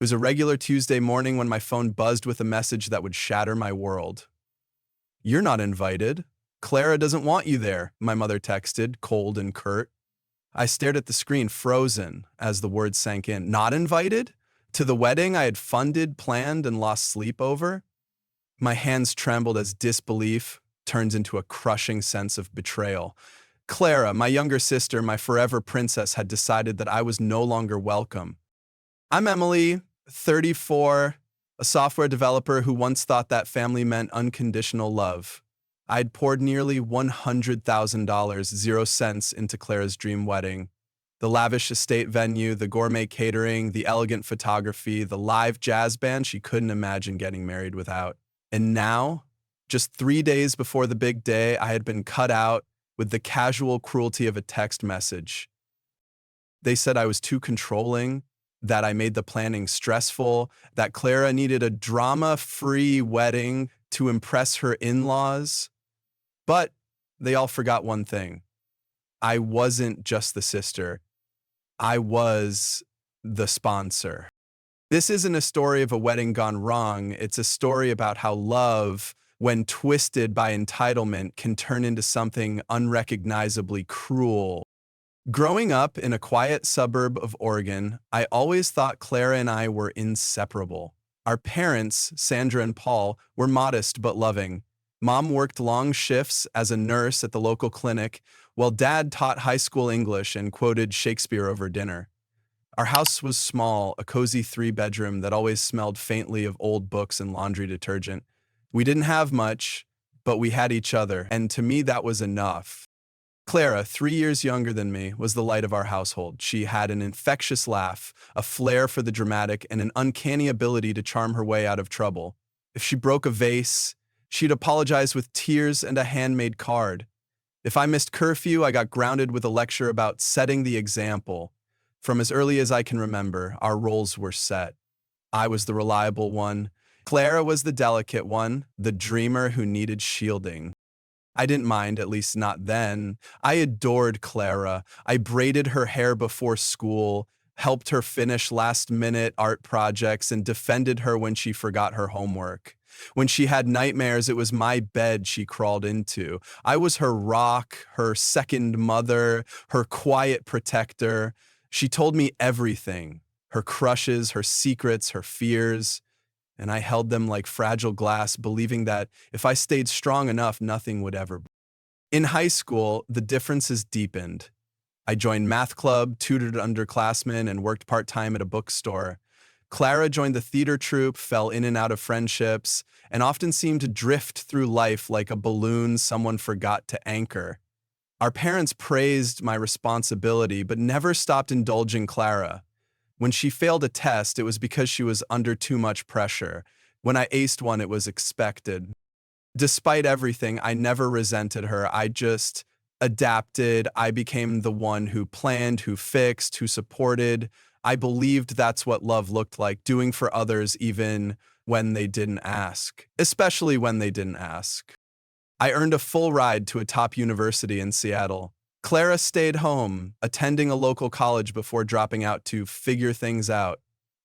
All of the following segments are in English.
It was a regular Tuesday morning when my phone buzzed with a message that would shatter my world. "You're not invited. Clara doesn't want you there," my mother texted, cold and curt. I stared at the screen, frozen, as the words sank in. Not invited? To the wedding I had funded, planned, and lost sleep over? My hands trembled as disbelief turns into a crushing sense of betrayal. Clara, my younger sister, my forever princess, had decided that I was no longer welcome. I'm Emily, 34, a software developer who once thought that family meant unconditional love. I'd poured nearly $100,000, 0 cents, into Clara's dream wedding. The lavish estate venue, the gourmet catering, the elegant photography, the live jazz band she couldn't imagine getting married without. And now, just 3 days before the big day, I had been cut out with the casual cruelty of a text message. They said I was too controlling, that I made the planning stressful, that Clara needed a drama-free wedding to impress her in-laws. But they all forgot one thing. I wasn't just the sister. I was the sponsor. This isn't a story of a wedding gone wrong. It's a story about how love, when twisted by entitlement, can turn into something unrecognizably cruel. Growing up in a quiet suburb of Oregon, I always thought Clara and I were inseparable. Our parents, Sandra and Paul, were modest but loving. Mom worked long shifts as a nurse at the local clinic, while Dad taught high school English and quoted Shakespeare over dinner. Our house was small, a cozy 3-bedroom that always smelled faintly of old books and laundry detergent. We didn't have much, but we had each other, and to me that was enough. Clara, 3 years younger than me, was the light of our household. She had an infectious laugh, a flair for the dramatic, and an uncanny ability to charm her way out of trouble. If she broke a vase, she'd apologize with tears and a handmade card. If I missed curfew, I got grounded with a lecture about setting the example. From as early as I can remember, our roles were set. I was the reliable one. Clara was the delicate one, the dreamer who needed shielding. I didn't mind, at least not then. I adored Clara. I braided her hair before school, helped her finish last-minute art projects, and defended her when she forgot her homework. When she had nightmares, it was my bed she crawled into. I was her rock, her second mother, her quiet protector. She told me everything, her crushes, her secrets, her fears, and I held them like fragile glass, believing that if I stayed strong enough, nothing would ever. In high school, the differences deepened. I joined math club, tutored underclassmen, and worked part-time at a bookstore. Clara joined the theater troupe, fell in and out of friendships, and often seemed to drift through life like a balloon someone forgot to anchor. Our parents praised my responsibility, but never stopped indulging Clara. When she failed a test, it was because she was under too much pressure. When I aced one, it was expected. Despite everything, I never resented her. I just adapted. I became the one who planned, who fixed, who supported. I believed that's what love looked like, doing for others even when they didn't ask, especially when they didn't ask. I earned a full ride to a top university in Seattle. Clara stayed home, attending a local college before dropping out to figure things out.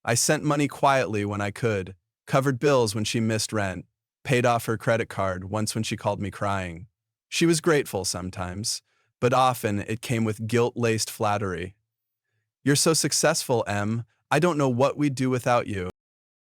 I sent money quietly when I could, covered bills when she missed rent, paid off her credit card once when she called me crying. She was grateful sometimes, but often it came with guilt-laced flattery. "You're so successful, Em. I don't know what we'd do without you."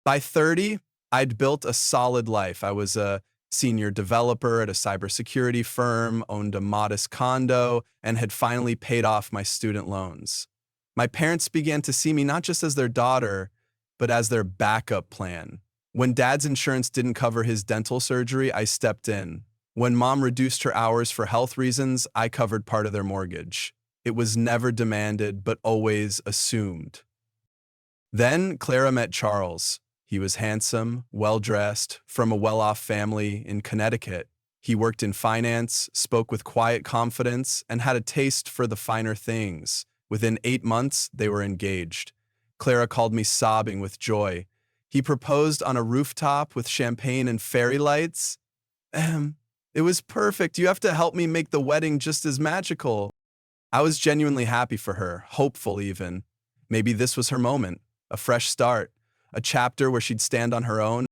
By 30, I'd built a solid life. I was a senior developer at a cybersecurity firm, owned a modest condo, and had finally paid off my student loans. My parents began to see me not just as their daughter, but as their backup plan. When Dad's insurance didn't cover his dental surgery, I stepped in. When Mom reduced her hours for health reasons, I covered part of their mortgage. It was never demanded, but always assumed. Then Clara met Charles. He was handsome, well-dressed, from a well-off family in Connecticut. He worked in finance, spoke with quiet confidence, and had a taste for the finer things. Within 8 months, they were engaged. Clara called me sobbing with joy. He proposed on a rooftop with champagne and fairy lights. It was perfect. You have to help me make the wedding just as magical. I was genuinely happy for her, hopeful even. Maybe this was her moment, a fresh start. a chapter where she'd stand on her own.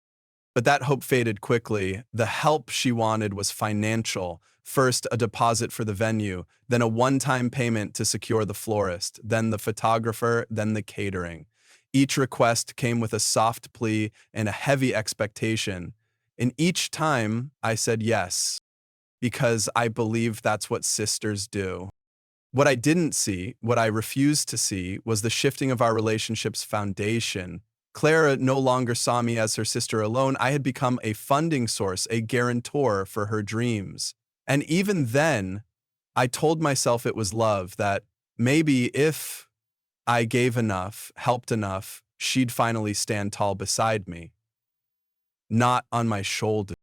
But that hope faded quickly. The help she wanted was financial. First, a deposit for the venue, then a one-time payment to secure the florist, then the photographer, then the catering. Each request came with a soft plea and a heavy expectation. And each time I said yes, because I believe that's what sisters do. What I didn't see, what I refused to see, was the shifting of our relationship's foundation. Clara no longer saw me as her sister alone. I had become a funding source, a guarantor for her dreams. And even then, I told myself it was love, that maybe if I gave enough, helped enough, she'd finally stand tall beside me, not on my shoulder.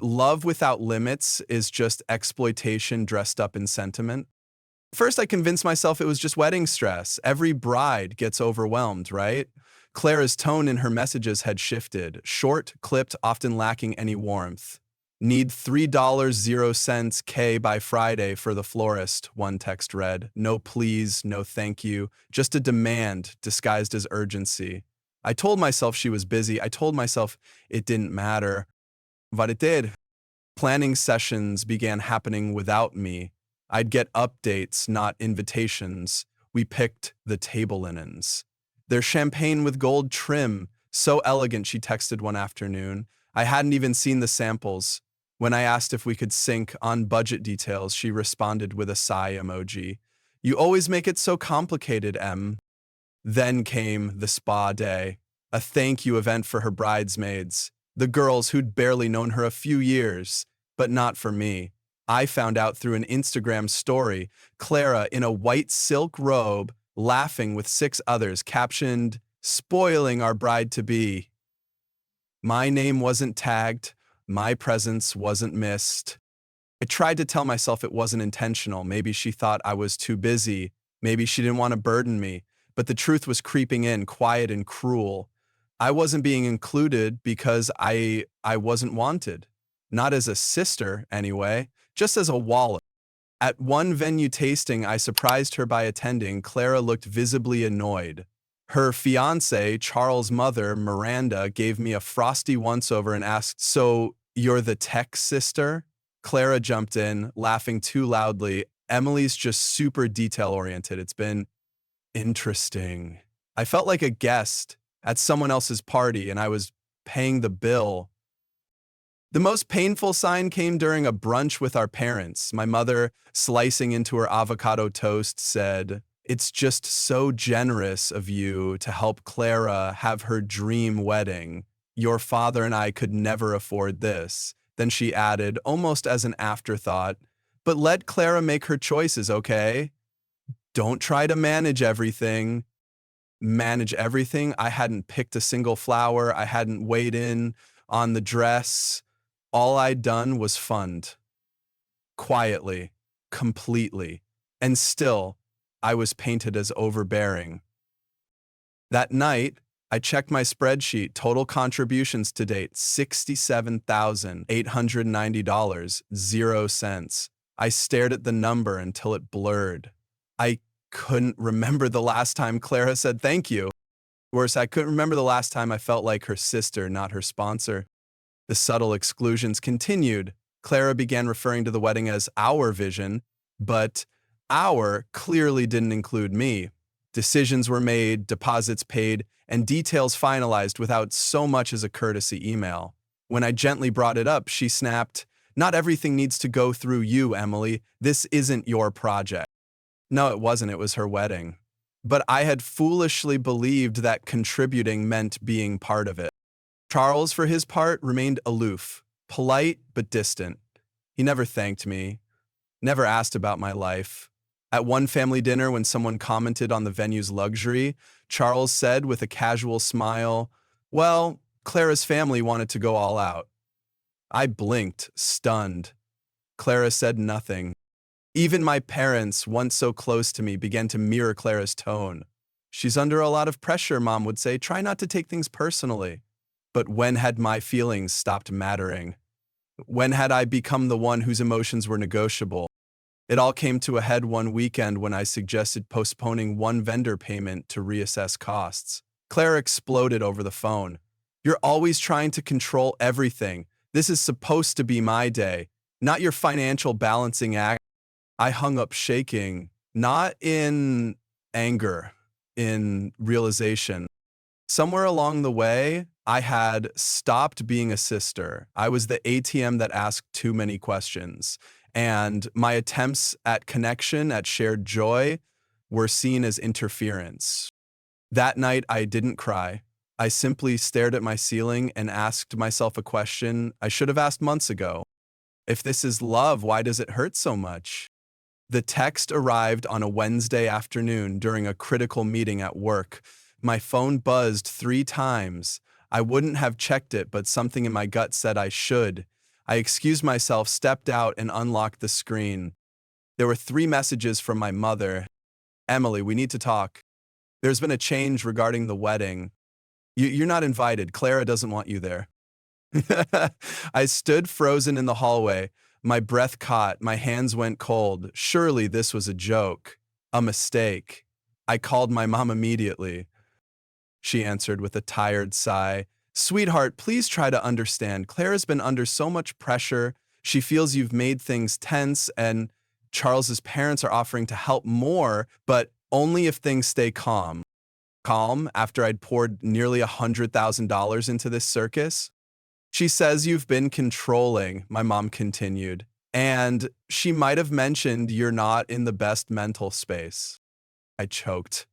Love without limits is just exploitation dressed up in sentiment. First, I convinced myself it was just wedding stress. Every bride gets overwhelmed, right? Clara's tone in her messages had shifted. Short, clipped, often lacking any warmth. Need $3.00 K by Friday for the florist, one text read. No please, no thank you. Just a demand disguised as urgency. I told myself she was busy. I told myself it didn't matter. But it did. Planning sessions began happening without me. I'd get updates, not invitations. We picked the table linens. Their champagne with gold trim, so elegant, she texted one afternoon. I hadn't even seen the samples. When I asked if we could sync on budget details, she responded with a sigh emoji. You always make it so complicated, Em. Then came the spa day, a thank you event for her bridesmaids, the girls who'd barely known her a few years, but not for me. I found out through an Instagram story, Clara in a white silk robe, laughing with 6 others, captioned, "Spoiling our bride-to-be." My name wasn't tagged, my presence wasn't missed. I tried to tell myself it wasn't intentional. Maybe she thought I was too busy. Maybe she didn't want to burden me. But the truth was creeping in, quiet and cruel. I wasn't being included because I wasn't wanted. Not as a sister, anyway. Just as a wallet. At one venue tasting I surprised her by attending, Clara looked visibly annoyed. Her fiancé, Charles' mother, Miranda, gave me a frosty once-over and asked, "So, you're the tech sister?" Clara jumped in, laughing too loudly. "Emily's just super detail-oriented. It's been interesting." I felt like a guest at someone else's party, and I was paying the bill. The most painful sign came during a brunch with our parents. My mother, slicing into her avocado toast, said, "It's just so generous of you to help Clara have her dream wedding. Your father and I could never afford this." Then she added, almost as an afterthought, "But let Clara make her choices, okay? Don't try to manage everything." Manage everything? I hadn't picked a single flower. I hadn't weighed in on the dress. All I'd done was fund. Quietly, completely. And still, I was painted as overbearing. That night, I checked my spreadsheet. Total contributions to date, $67,890, 0 cents. I stared at the number until it blurred. I couldn't remember the last time Clara said thank you. Worse, I couldn't remember the last time I felt like her sister, not her sponsor. The subtle exclusions continued. Clara began referring to the wedding as our vision, but our clearly didn't include me. Decisions were made, deposits paid, and details finalized without so much as a courtesy email. When I gently brought it up, she snapped, "Not everything needs to go through you, Emily. This isn't your project." No, it wasn't. It was her wedding. But I had foolishly believed that contributing meant being part of it. Charles, for his part, remained aloof, polite but distant. He never thanked me, never asked about my life. At one family dinner, when someone commented on the venue's luxury, Charles said with a casual smile, "Well, Clara's family wanted to go all out." I blinked, stunned. Clara said nothing. Even my parents, once so close to me, began to mirror Clara's tone. "She's under a lot of pressure," Mom would say. "Try not to take things personally." But when had my feelings stopped mattering? When had I become the one whose emotions were negotiable? It all came to a head one weekend when I suggested postponing one vendor payment to reassess costs. Clara exploded over the phone. You're always trying to control everything. This is supposed to be my day, not your financial balancing act. I hung up shaking, not in anger, in realization. Somewhere along the way, I had stopped being a sister. I was the ATM that asked too many questions. And my attempts at connection, at shared joy, were seen as interference. That night, I didn't cry. I simply stared at my ceiling and asked myself a question I should have asked months ago. If this is love, why does it hurt so much? The text arrived on a Wednesday afternoon during a critical meeting at work. My phone buzzed 3 times. I wouldn't have checked it, but something in my gut said I should. I excused myself, stepped out, and unlocked the screen. There were 3 messages from my mother. Emily, we need to talk. There's been a change regarding the wedding. You're not invited. Clara doesn't want you there. I stood frozen in the hallway. My breath caught. My hands went cold. Surely this was a joke. A mistake. I called my mom immediately. She answered with a tired sigh. Sweetheart, please try to understand. Clara's been under so much pressure. She feels you've made things tense, and Charles's parents are offering to help more, but only if things stay calm. Calm after I'd poured nearly $100,000 into this circus? She says you've been controlling, my mom continued, and she might have mentioned you're not in the best mental space. I choked.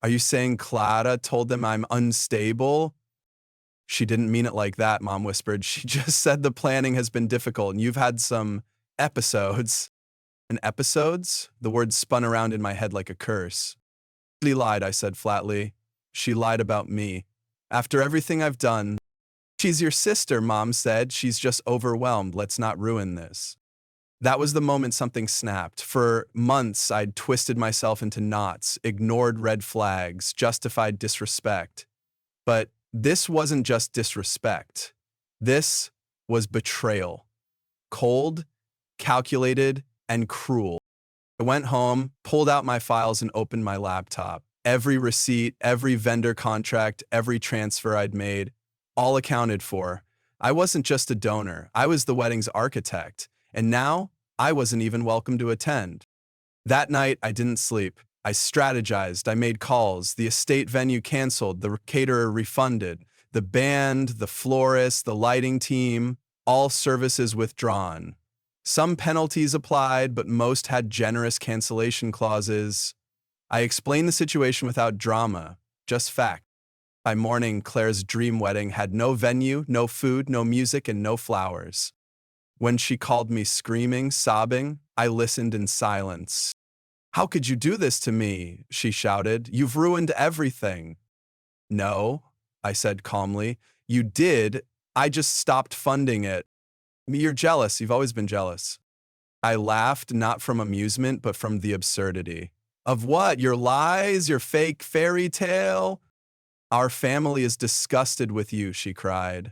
Are you saying Clara told them I'm unstable? She didn't mean it like that, Mom whispered. She just said the planning has been difficult and you've had some episodes. And episodes? The word spun around in my head like a curse. She lied, I said flatly. She lied about me. After everything I've done, she's your sister, Mom said. She's just overwhelmed. Let's not ruin this. That was the moment something snapped. For months, I'd twisted myself into knots, ignored red flags, justified disrespect. But this wasn't just disrespect. This was betrayal. Cold, calculated, and cruel. I went home, pulled out my files, and opened my laptop. Every receipt, every vendor contract, every transfer I'd made, all accounted for. I wasn't just a donor. I was the wedding's architect. And now, I wasn't even welcome to attend. That night, I didn't sleep. I strategized. I made calls. The estate venue canceled. The caterer refunded. The band, the florist, the lighting team, all services withdrawn. Some penalties applied, but most had generous cancellation clauses. I explained the situation without drama, just fact. By morning, Claire's dream wedding had no venue, no food, no music, and no flowers. When she called me screaming, sobbing, I listened in silence. How could you do this to me? She shouted. You've ruined everything. No, I said calmly. You did. I just stopped funding it. You're jealous. You've always been jealous. I laughed, not from amusement, but from the absurdity. Of what? Your lies? Your fake fairy tale? Our family is disgusted with you, she cried.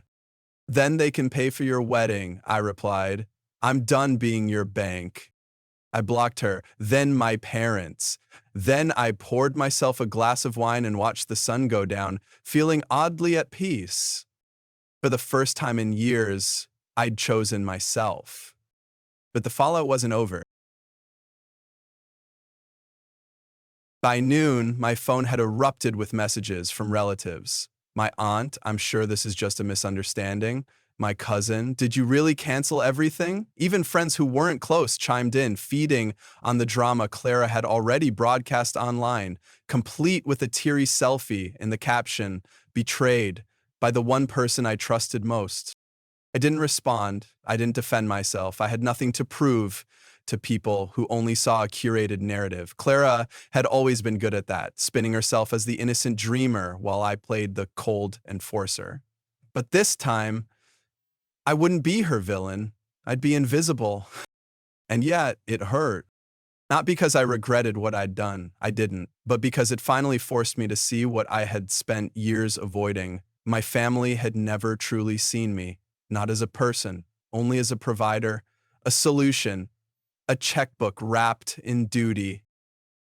Then they can pay for your wedding, I replied. I'm done being your bank. I blocked her. Then my parents. Then I poured myself a glass of wine and watched the sun go down, feeling oddly at peace. For the first time in years, I'd chosen myself. But the fallout wasn't over. By noon, my phone had erupted with messages from relatives. My aunt, I'm sure this is just a misunderstanding. My cousin, did you really cancel everything? Even friends who weren't close chimed in, feeding on the drama Clara had already broadcast online, complete with a teary selfie in the caption, betrayed by the one person I trusted most. I didn't respond. I didn't defend myself. I had nothing to prove to people who only saw a curated narrative. Clara had always been good at that, spinning herself as the innocent dreamer while I played the cold enforcer. But this time, I wouldn't be her villain. I'd be invisible. And yet, it hurt. Not because I regretted what I'd done, I didn't, but because it finally forced me to see what I had spent years avoiding. My family had never truly seen me, not as a person, only as a provider, a solution, a checkbook wrapped in duty.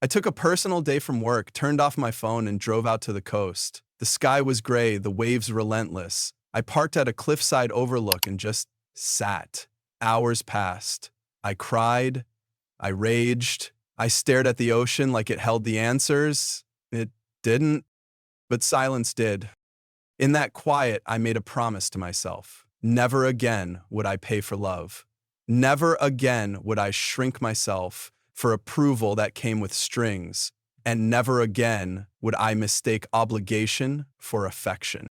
I took a personal day from work, turned off my phone, and drove out to the coast. The sky was gray, the waves relentless. I parked at a cliffside overlook and just sat. Hours passed. I cried. I raged. I stared at the ocean like it held the answers. It didn't, but silence did. In that quiet, I made a promise to myself. Never again would I pay for love. Never again would I shrink myself for approval that came with strings. And never again would I mistake obligation for affection.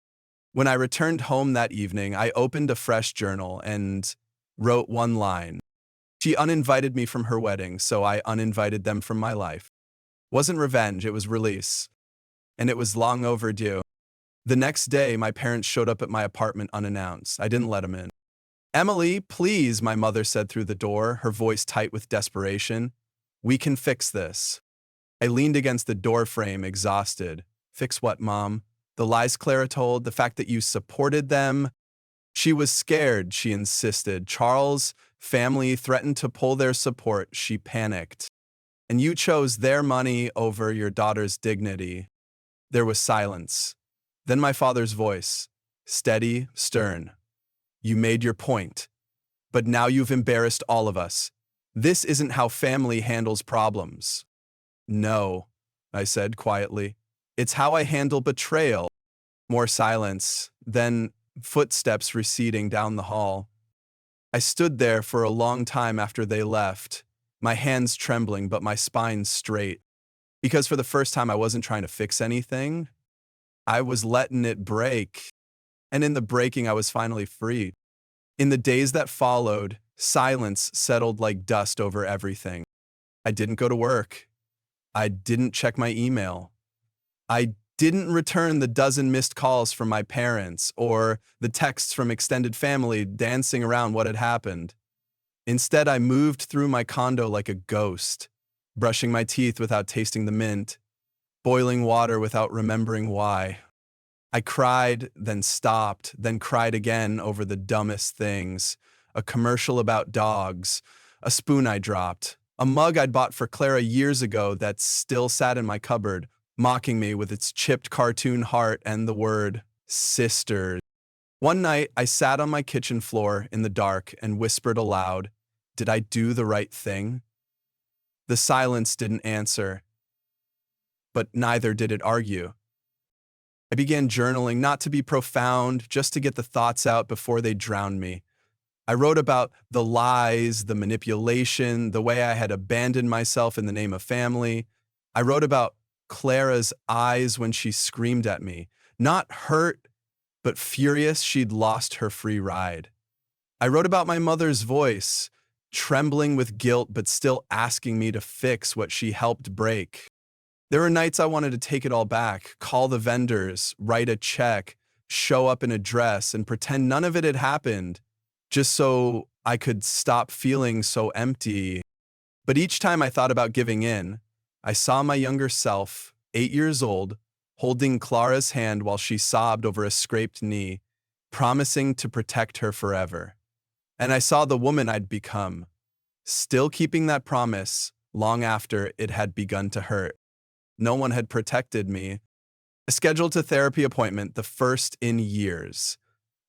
When I returned home that evening, I opened a fresh journal and wrote one line. She uninvited me from her wedding, so I uninvited them from my life. Wasn't revenge, it was release. And it was long overdue. The next day, my parents showed up at my apartment unannounced. I didn't let them in. "Emily, please," my mother said through the door, her voice tight with desperation. "We can fix this." I leaned against the door frame, exhausted. "Fix what, Mom?" "The lies Clara told, the fact that you supported them." She was scared, she insisted. Charles' family threatened to pull their support. She panicked. "And you chose their money over your daughter's dignity." There was silence. Then my father's voice, steady, stern. "You made your point, but now you've embarrassed all of us. This isn't how family handles problems." "No," I said quietly. "It's how I handle betrayal." More silence, then footsteps receding down the hall. I stood there for a long time after they left, my hands trembling but my spine straight. Because for the first time I wasn't trying to fix anything. I was letting it break. And in the breaking, I was finally free. In the days that followed, silence settled like dust over everything. I didn't go to work. I didn't check my email. I didn't return the dozen missed calls from my parents or the texts from extended family dancing around what had happened. Instead, I moved through my condo like a ghost, brushing my teeth without tasting the mint, boiling water without remembering why. I cried, then stopped, then cried again over the dumbest things. A commercial about dogs, a spoon I dropped, a mug I'd bought for Clara years ago that still sat in my cupboard, mocking me with its chipped cartoon heart and the word sister. One night, I sat on my kitchen floor in the dark and whispered aloud, "Did I do the right thing?" The silence didn't answer, but neither did it argue. I began journaling, not to be profound, just to get the thoughts out before they drowned me. I wrote about the lies, the manipulation, the way I had abandoned myself in the name of family. I wrote about Clara's eyes when she screamed at me, not hurt, but furious she'd lost her free ride. I wrote about my mother's voice, trembling with guilt but still asking me to fix what she helped break. There were nights I wanted to take it all back, call the vendors, write a check, show up in a dress, and pretend none of it had happened, just so I could stop feeling so empty. But each time I thought about giving in, I saw my younger self, 8 years old, holding Clara's hand while she sobbed over a scraped knee, promising to protect her forever. And I saw the woman I'd become, still keeping that promise long after it had begun to hurt. No one had protected me. I scheduled a therapy appointment, the first in years.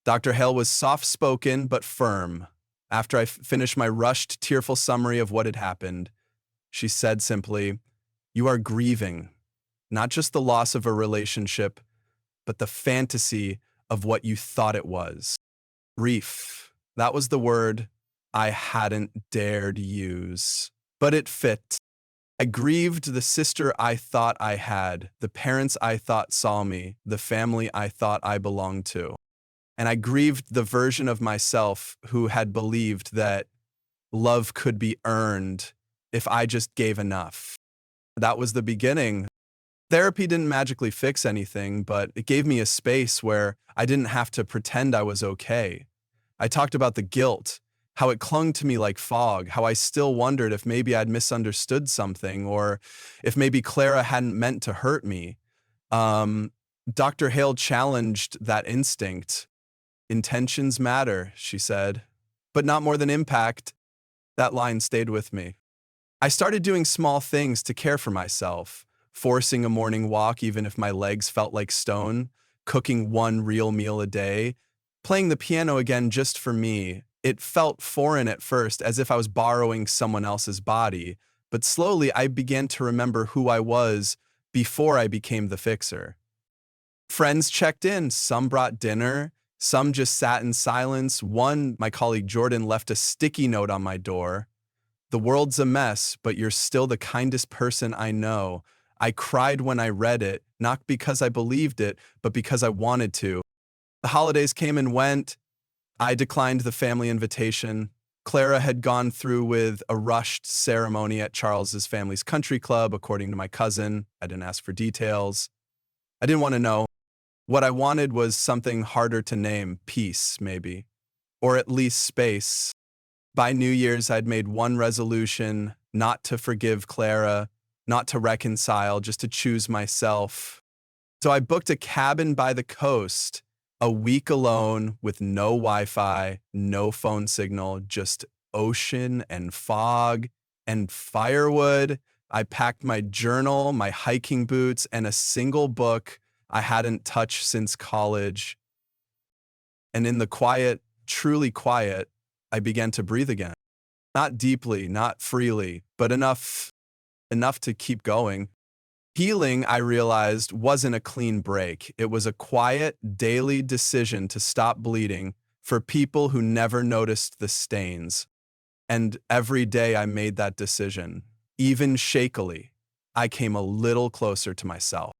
Dr. Hale was soft-spoken but firm. After I finished my rushed, tearful summary of what had happened, she said simply, "You are grieving, not just the loss of a relationship, but the fantasy of what you thought it was." Grief. That was the word I hadn't dared use, but it fit. I grieved the sister I thought I had, the parents I thought saw me, the family I thought I belonged to. And I grieved the version of myself who had believed that love could be earned if I just gave enough. That was the beginning. Therapy didn't magically fix anything, but it gave me a space where I didn't have to pretend I was okay. I talked about the guilt, how it clung to me like fog, how I still wondered if maybe I'd misunderstood something or if maybe Clara hadn't meant to hurt me. Dr. Hale challenged that instinct. "Intentions matter," she said, "but not more than impact." That line stayed with me. I started doing small things to care for myself. forcing a morning walk even if my legs felt like stone, cooking one real meal a day, playing the piano again just for me. It felt foreign at first, as if I was borrowing someone else's body, but slowly I began to remember who I was before I became the fixer. Friends checked in, some brought dinner, some just sat in silence. One, my colleague Jordan, left a sticky note on my door. "The world's a mess, but you're still the kindest person I know." I cried when I read it, not because I believed it, but because I wanted to. The holidays came and went. I declined the family invitation. Clara had gone through with a rushed ceremony at Charles's family's country club, according to my cousin. I didn't ask for details. I didn't want to know. What I wanted was something harder to name, peace, maybe, or at least space. By New Year's, I'd made one resolution: not to forgive Clara, not to reconcile, just to choose myself. So I booked a cabin by the coast, a week alone with no Wi-Fi, no phone signal, just ocean and fog and firewood. I packed my journal, my hiking boots, and a single book I hadn't touched since college. And in the quiet, truly quiet, I began to breathe again. Not deeply, not freely, but enough to keep going. Healing, I realized, wasn't a clean break. It was a quiet, daily decision to stop bleeding for people who never noticed the stains. And every day I made that decision, even shakily, I came a little closer to myself.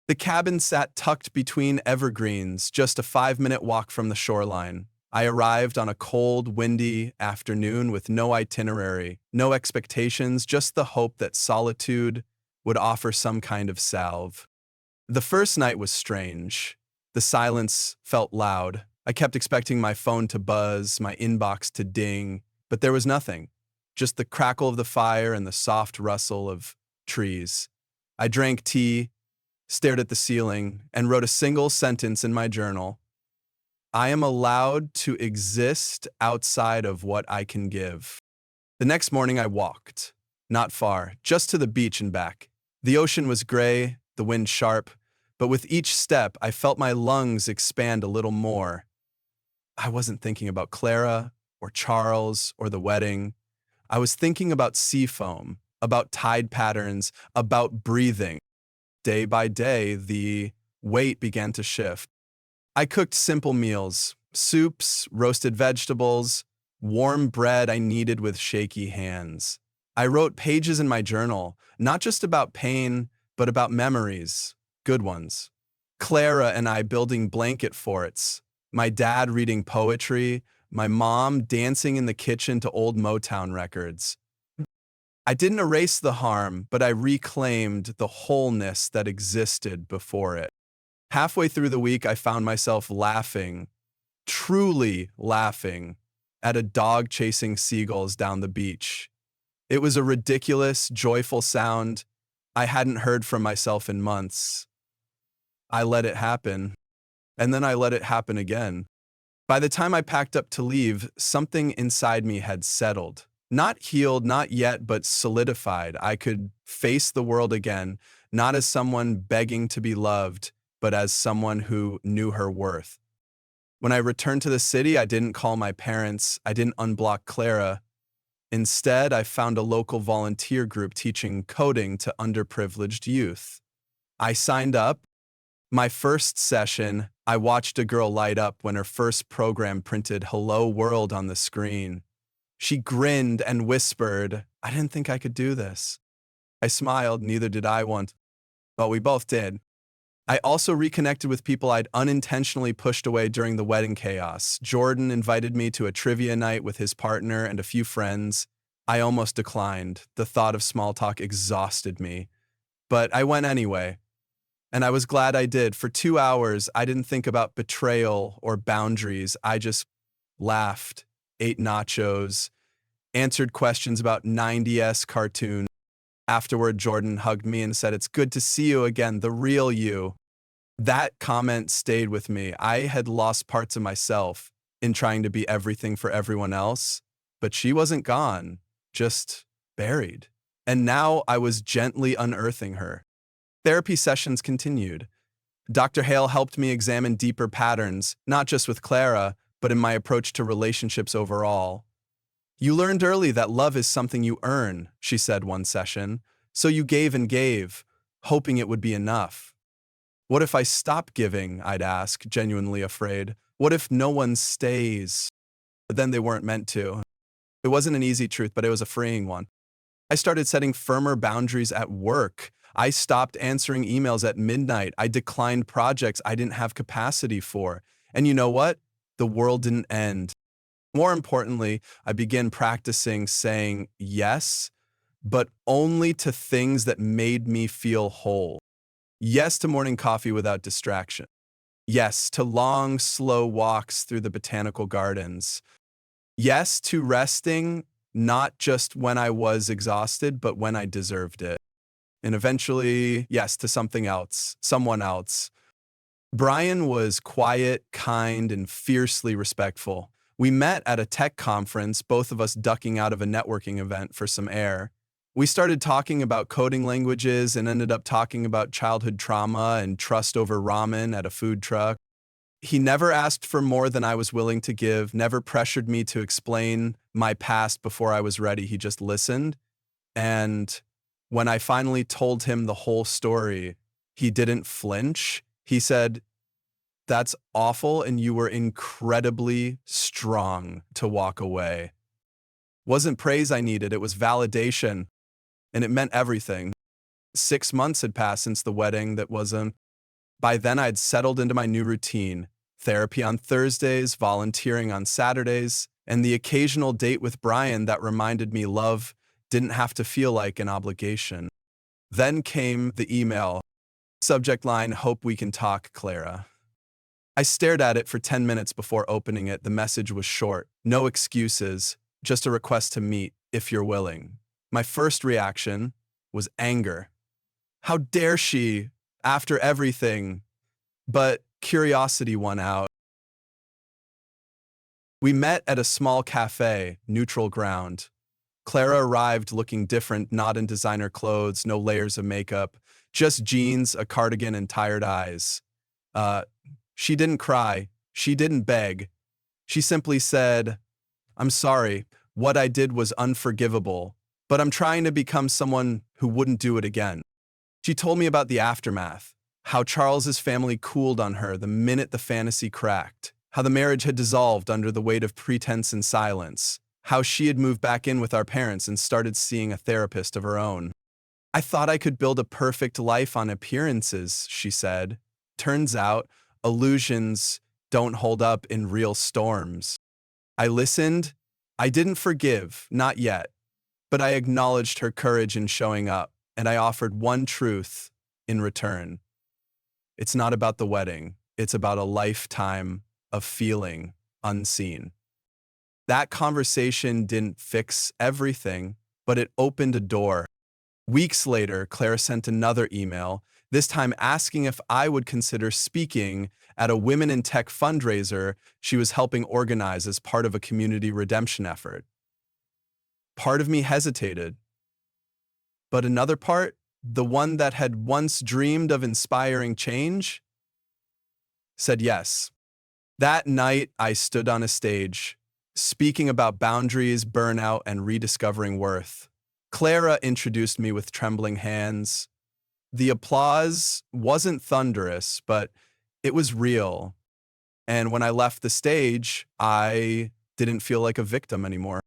The cabin sat tucked between evergreens, just a 5-minute walk from the shoreline. I arrived on a cold, windy afternoon with no itinerary, no expectations, just the hope that solitude would offer some kind of salve. The first night was strange. The silence felt loud. I kept expecting my phone to buzz, my inbox to ding, but there was nothing. Just the crackle of the fire and the soft rustle of trees. I drank tea, stared at the ceiling, and wrote a single sentence in my journal: I am allowed to exist outside of what I can give. The next morning I walked. Not far, just to the beach and back. The ocean was gray, the wind sharp, but with each step I felt my lungs expand a little more. I wasn't thinking about Clara or Charles or the wedding. I was thinking about sea foam, about tide patterns, about breathing. Day by day, the weight began to shift. I cooked simple meals: soups, roasted vegetables, warm bread I kneaded with shaky hands. I wrote pages in my journal, not just about pain, but about memories, good ones. Clara and I building blanket forts, my dad reading poetry, my mom dancing in the kitchen to old Motown records. I didn't erase the harm, but I reclaimed the wholeness that existed before it. Halfway through the week, I found myself laughing, truly laughing, at a dog chasing seagulls down the beach. It was a ridiculous, joyful sound I hadn't heard from myself in months. I let it happen, and then I let it happen again. By the time I packed up to leave, something inside me had settled. Not healed, not yet, but solidified. I could face the world again, not as someone begging to be loved, but as someone who knew her worth. When I returned to the city, I didn't call my parents. I didn't unblock Clara. Instead, I found a local volunteer group teaching coding to underprivileged youth. I signed up. My first session, I watched a girl light up when her first program printed "Hello World" on the screen. She grinned and whispered, "I didn't think I could do this." I smiled, neither did I want, but we both did. I also reconnected with people I'd unintentionally pushed away during the wedding chaos. Jordan invited me to a trivia night with his partner and a few friends. I almost declined. The thought of small talk exhausted me. But I went anyway. And I was glad I did. For 2 hours, I didn't think about betrayal or boundaries. I just laughed, ate nachos, answered questions about 90s cartoons. Afterward, Jordan hugged me and said, "It's good to see you again, the real you." That comment stayed with me. I had lost parts of myself in trying to be everything for everyone else, but she wasn't gone, just buried. And now I was gently unearthing her. Therapy sessions continued. Dr. Hale helped me examine deeper patterns, not just with Clara, but in my approach to relationships overall. You learned early that love is something you earn, she said one session, so you gave and gave, hoping it would be enough. What if I stop giving? I'd ask, genuinely afraid. What if no one stays? But then they weren't meant to. It wasn't an easy truth, but it was a freeing one. I started setting firmer boundaries at work. I stopped answering emails at midnight. I declined projects I didn't have capacity for. And you know what? The world didn't end. More importantly, I began practicing saying yes, but only to things that made me feel whole. Yes to morning coffee without distraction. Yes to long, slow walks through the botanical gardens. Yes to resting, not just when I was exhausted, but when I deserved it. And eventually, yes to something else, someone else. Brian was quiet, kind, and fiercely respectful. We met at a tech conference, both of us ducking out of a networking event for some air. We started talking about coding languages and ended up talking about childhood trauma and trust over ramen at a food truck. He never asked for more than I was willing to give, never pressured me to explain my past before I was ready. He just listened. And when I finally told him the whole story, he didn't flinch. He said, "That's awful, and you were incredibly strong to walk away." Wasn't praise I needed, it was validation, and it meant everything. 6 months had passed since the wedding that wasn't. By then, I'd settled into my new routine: therapy on Thursdays, volunteering on Saturdays, and the occasional date with Brian that reminded me love didn't have to feel like an obligation. Then came the email. Subject line, "Hope we can talk, Clara." I stared at it for 10 minutes before opening it. The message was short. No excuses, just a request to meet, if you're willing. My first reaction was anger. How dare she, after everything? But curiosity won out. We met at a small cafe, neutral ground. Clara arrived looking different, not in designer clothes, no layers of makeup, just jeans, a cardigan, and tired eyes. She didn't cry. She didn't beg. She simply said, "I'm sorry. What I did was unforgivable, but I'm trying to become someone who wouldn't do it again." She told me about the aftermath, how Charles's family cooled on her the minute the fantasy cracked, how the marriage had dissolved under the weight of pretense and silence, how she had moved back in with our parents and started seeing a therapist of her own. "I thought I could build a perfect life on appearances," she said. "Turns out, illusions don't hold up in real storms." I listened. I didn't forgive, not yet, but I acknowledged her courage in showing up, and I offered one truth in return. It's not about the wedding. It's about a lifetime of feeling unseen. That conversation didn't fix everything, but it opened a door. Weeks later, Clara sent another email, this time asking if I would consider speaking at a Women in Tech fundraiser she was helping organize as part of a community redemption effort. Part of me hesitated, but another part, the one that had once dreamed of inspiring change, said yes. That night, I stood on a stage, speaking about boundaries, burnout, and rediscovering worth. Clara introduced me with trembling hands. The applause wasn't thunderous, but it was real. And when I left the stage, I didn't feel like a victim anymore.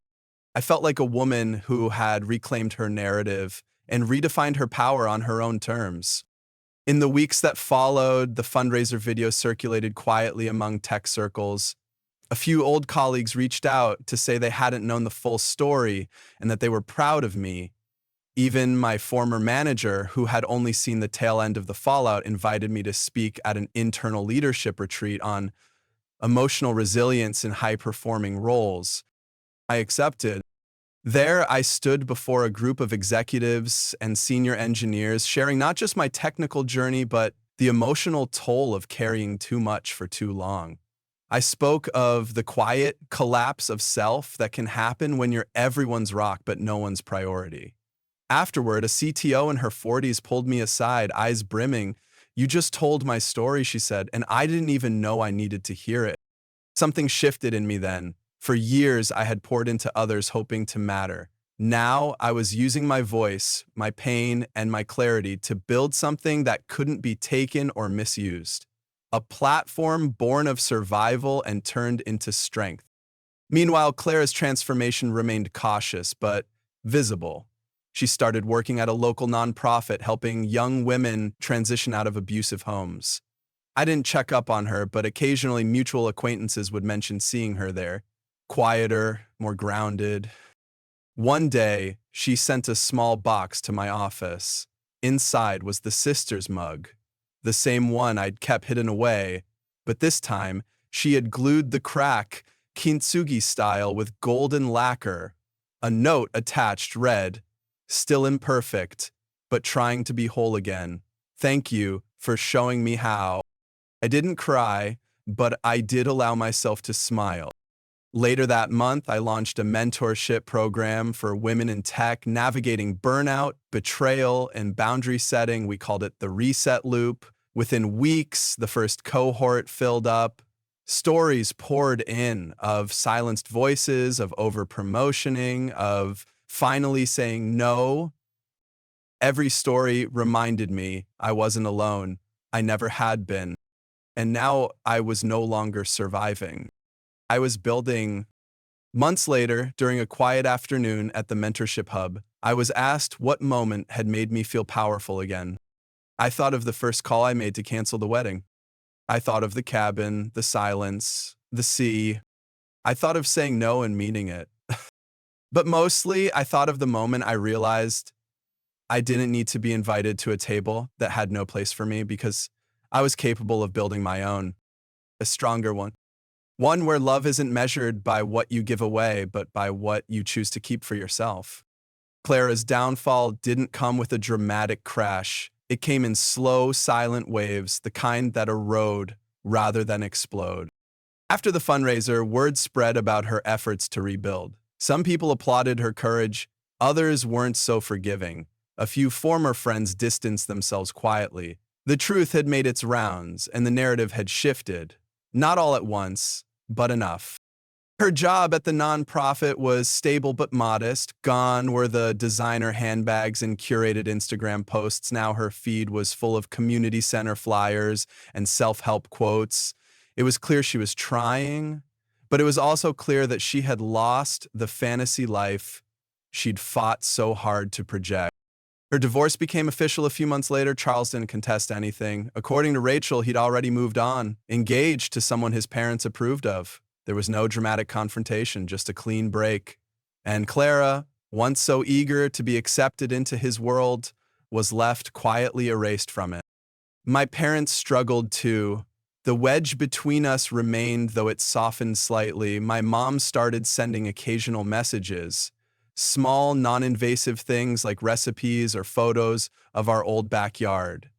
I felt like a woman who had reclaimed her narrative and redefined her power on her own terms. In the weeks that followed, the fundraiser video circulated quietly among tech circles. A few old colleagues reached out to say they hadn't known the full story and that they were proud of me. Even my former manager, who had only seen the tail end of the fallout, invited me to speak at an internal leadership retreat on emotional resilience in high-performing roles. I accepted. There, I stood before a group of executives and senior engineers, sharing not just my technical journey, but the emotional toll of carrying too much for too long. I spoke of the quiet collapse of self that can happen when you're everyone's rock but no one's priority. Afterward, a CTO in her 40s pulled me aside, eyes brimming. "You just told my story," she said, "and I didn't even know I needed to hear it." Something shifted in me then. For years, I had poured into others hoping to matter. Now, I was using my voice, my pain, and my clarity to build something that couldn't be taken or misused. A platform born of survival and turned into strength. Meanwhile, Clara's transformation remained cautious but visible. She started working at a local nonprofit helping young women transition out of abusive homes. I didn't check up on her, but occasionally mutual acquaintances would mention seeing her there. Quieter, more grounded. One day, she sent a small box to my office. Inside was the sister's mug, the same one I'd kept hidden away, but this time, she had glued the crack, kintsugi style, with golden lacquer. A note attached read, "Still imperfect, but trying to be whole again. Thank you for showing me how." I didn't cry, but I did allow myself to smile. Later that month, I launched a mentorship program for women in tech, navigating burnout, betrayal, and boundary setting. We called it the Reset Loop. Within weeks, the first cohort filled up. Stories poured in of silenced voices, of over-promotioning, of finally saying no. Every story reminded me I wasn't alone. I never had been. And now I was no longer surviving. I was building. Months later, during a quiet afternoon at the mentorship hub, I was asked what moment had made me feel powerful again. I thought of the first call I made to cancel the wedding. I thought of the cabin, the silence, the sea. I thought of saying no and meaning it. But mostly, I thought of the moment I realized I didn't need to be invited to a table that had no place for me because I was capable of building my own, a stronger one. One where love isn't measured by what you give away, but by what you choose to keep for yourself. Clara's downfall didn't come with a dramatic crash. It came in slow, silent waves, the kind that erode rather than explode. After the fundraiser, word spread about her efforts to rebuild. Some people applauded her courage, others weren't so forgiving. A few former friends distanced themselves quietly. The truth had made its rounds, and the narrative had shifted. Not all at once, but enough. Her job at the nonprofit was stable but modest. Gone were the designer handbags and curated Instagram posts. Now her feed was full of community center flyers and self-help quotes. It was clear she was trying, but it was also clear that she had lost the fantasy life she'd fought so hard to project. Her divorce became official a few months later. Charles didn't contest anything. According to Rachel, he'd already moved on, engaged to someone his parents approved of. There was no dramatic confrontation, just a clean break. And Clara, once so eager to be accepted into his world, was left quietly erased from it. My parents struggled too. The wedge between us remained, though it softened slightly. My mom started sending occasional messages. Small, non-invasive things like recipes or photos of our old backyard.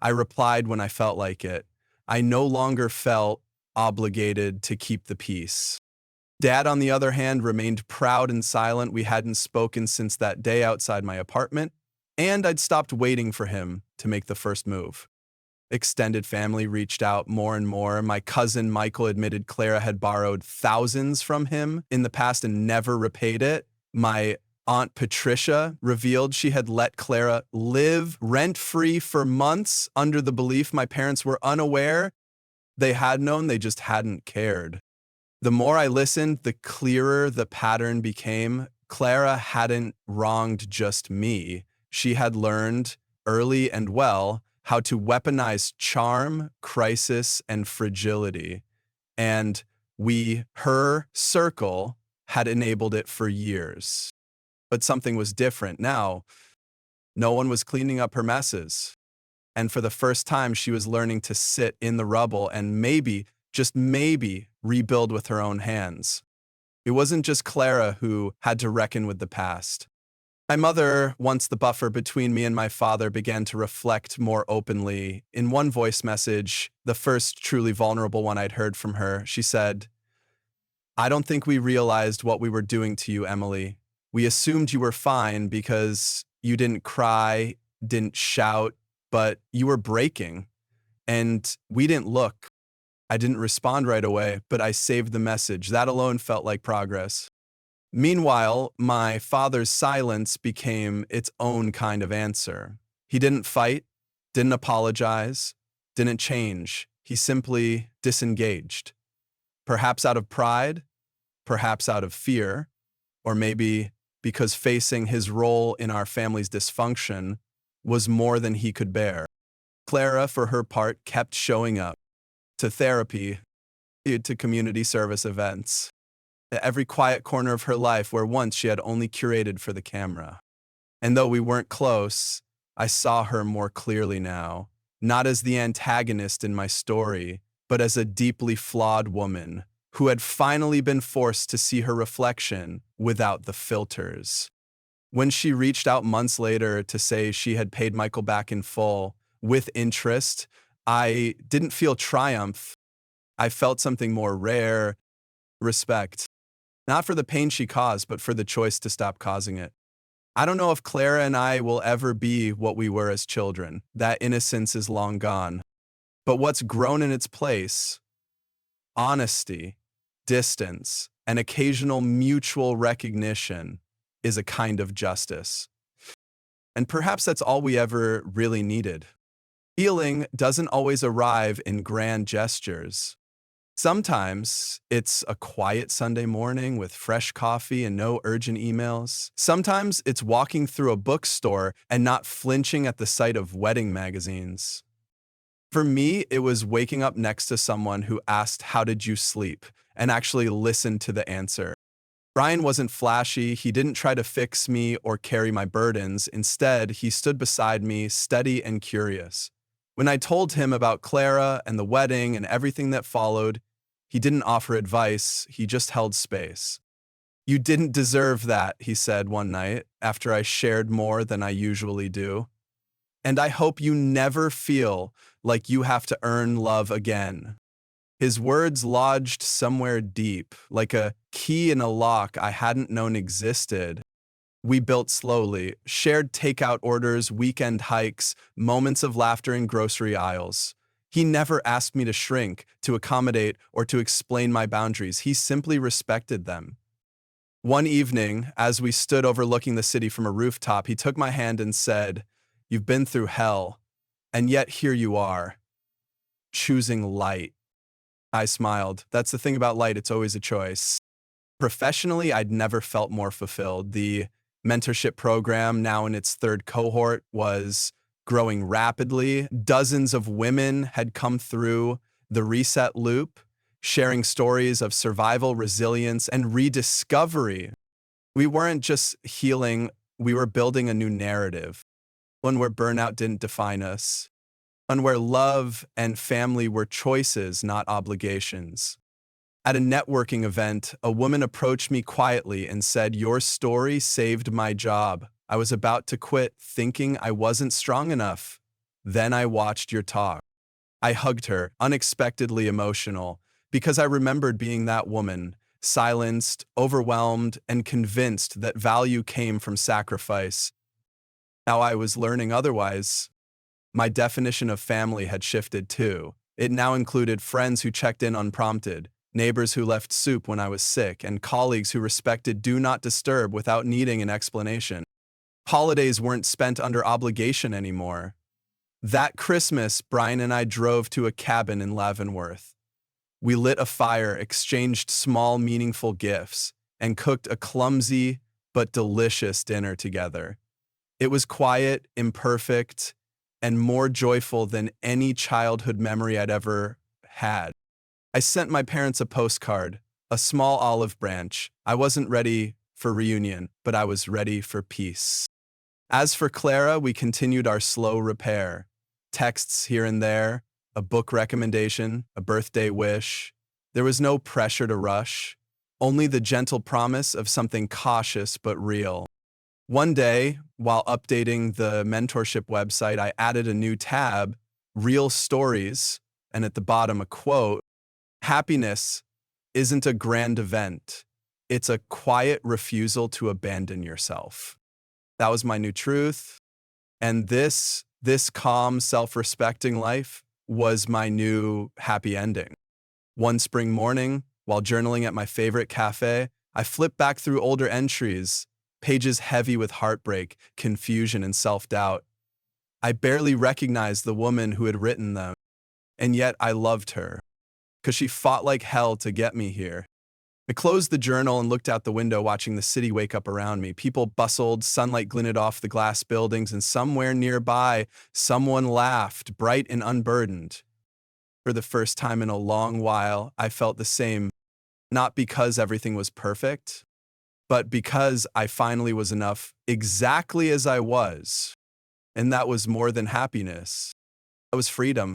I replied when I felt like it. I no longer felt obligated to keep the peace. Dad, on the other hand, remained proud and silent. We hadn't spoken since that day outside my apartment, and I'd stopped waiting for him to make the first move. Extended family reached out more and more. My cousin Michael admitted Clara had borrowed thousands from him in the past and never repaid it. My Aunt Patricia revealed she had let Clara live rent-free for months under the belief my parents were unaware. They had known, they just hadn't cared. The more I listened, the clearer the pattern became. Clara hadn't wronged just me. She had learned, early and well, how to weaponize charm, crisis, and fragility. And we, her circle, had enabled it for years. But something was different now. No one was cleaning up her messes. And for the first time, she was learning to sit in the rubble and maybe, just maybe, rebuild with her own hands. It wasn't just Clara who had to reckon with the past. My mother, once the buffer between me and my father, began to reflect more openly. In one voice message, the first truly vulnerable one I'd heard from her, she said, "I don't think we realized what we were doing to you, Emily. We assumed you were fine because you didn't cry, didn't shout, but you were breaking. And we didn't look. I didn't respond right away, but I saved the message. That alone felt like progress. Meanwhile, my father's silence became its own kind of answer. He didn't fight, didn't apologize, didn't change. He simply disengaged. Perhaps out of pride, perhaps out of fear, or maybe because facing his role in our family's dysfunction was more than he could bear. Clara, for her part, kept showing up to therapy, to community service events, to every quiet corner of her life where once she had only curated for the camera. And though we weren't close, I saw her more clearly now, not as the antagonist in my story, but as a deeply flawed woman who had finally been forced to see her reflection without the filters. When she reached out months later to say she had paid Michael back in full, with interest, I didn't feel triumph. I felt something more rare, respect. Not for the pain she caused, but for the choice to stop causing it. I don't know if Clara and I will ever be what we were as children. That innocence is long gone. But what's grown in its place? Honesty, distance, and occasional mutual recognition is a kind of justice. And perhaps that's all we ever really needed. Healing doesn't always arrive in grand gestures. Sometimes it's a quiet Sunday morning with fresh coffee and no urgent emails. Sometimes it's walking through a bookstore and not flinching at the sight of wedding magazines. For me, it was waking up next to someone who asked, "How did you sleep?" and actually listened to the answer. Brian wasn't flashy, he didn't try to fix me or carry my burdens. Instead, he stood beside me, steady and curious. When I told him about Clara and the wedding and everything that followed, he didn't offer advice, he just held space. "You didn't deserve that," he said one night, after I shared more than I usually do. "And I hope you never feel like you have to earn love again." His words lodged somewhere deep, like a key in a lock I hadn't known existed. We built slowly, shared takeout orders, weekend hikes, moments of laughter in grocery aisles. He never asked me to shrink, to accommodate, or to explain my boundaries. He simply respected them. One evening, as we stood overlooking the city from a rooftop, he took my hand and said, "You've been through hell, and yet here you are, choosing light." I smiled. That's the thing about light, it's always a choice. Professionally, I'd never felt more fulfilled. The mentorship program, now in its third cohort, was growing rapidly. Dozens of women had come through the reset loop, sharing stories of survival, resilience, and rediscovery. We weren't just healing, we were building a new narrative, one where burnout didn't define us, one where love and family were choices, not obligations. At a networking event, a woman approached me quietly and said, "Your story saved my job. I was about to quit, thinking I wasn't strong enough. Then I watched your talk." I hugged her, unexpectedly emotional, because I remembered being that woman, silenced, overwhelmed, and convinced that value came from sacrifice. Now I was learning otherwise. My definition of family had shifted too. It now included friends who checked in unprompted, neighbors who left soup when I was sick, and colleagues who respected do not disturb without needing an explanation. Holidays weren't spent under obligation anymore. That Christmas, Brian and I drove to a cabin in Leavenworth. We lit a fire, exchanged small, meaningful gifts, and cooked a clumsy but delicious dinner together. It was quiet, imperfect, and more joyful than any childhood memory I'd ever had. I sent my parents a postcard, a small olive branch. I wasn't ready for reunion, but I was ready for peace. As for Clara, we continued our slow repair. Texts here and there, a book recommendation, a birthday wish. There was no pressure to rush, only the gentle promise of something cautious but real. One day, while updating the mentorship website, I added a new tab, Real Stories, and at the bottom a quote, "Happiness isn't a grand event. It's a quiet refusal to abandon yourself. That was my new truth. And this calm, self-respecting life was my new happy ending. One spring morning, while journaling at my favorite cafe, I flipped back through older entries, pages heavy with heartbreak, confusion, and self-doubt. I barely recognized the woman who had written them, and yet I loved her, because she fought like hell to get me here. I closed the journal and looked out the window, watching the city wake up around me. People bustled, sunlight glinted off the glass buildings, and somewhere nearby, someone laughed, bright and unburdened. For the first time in a long while, I felt the same, not because everything was perfect, but because I finally was enough exactly as I was. And that was more than happiness. That was freedom.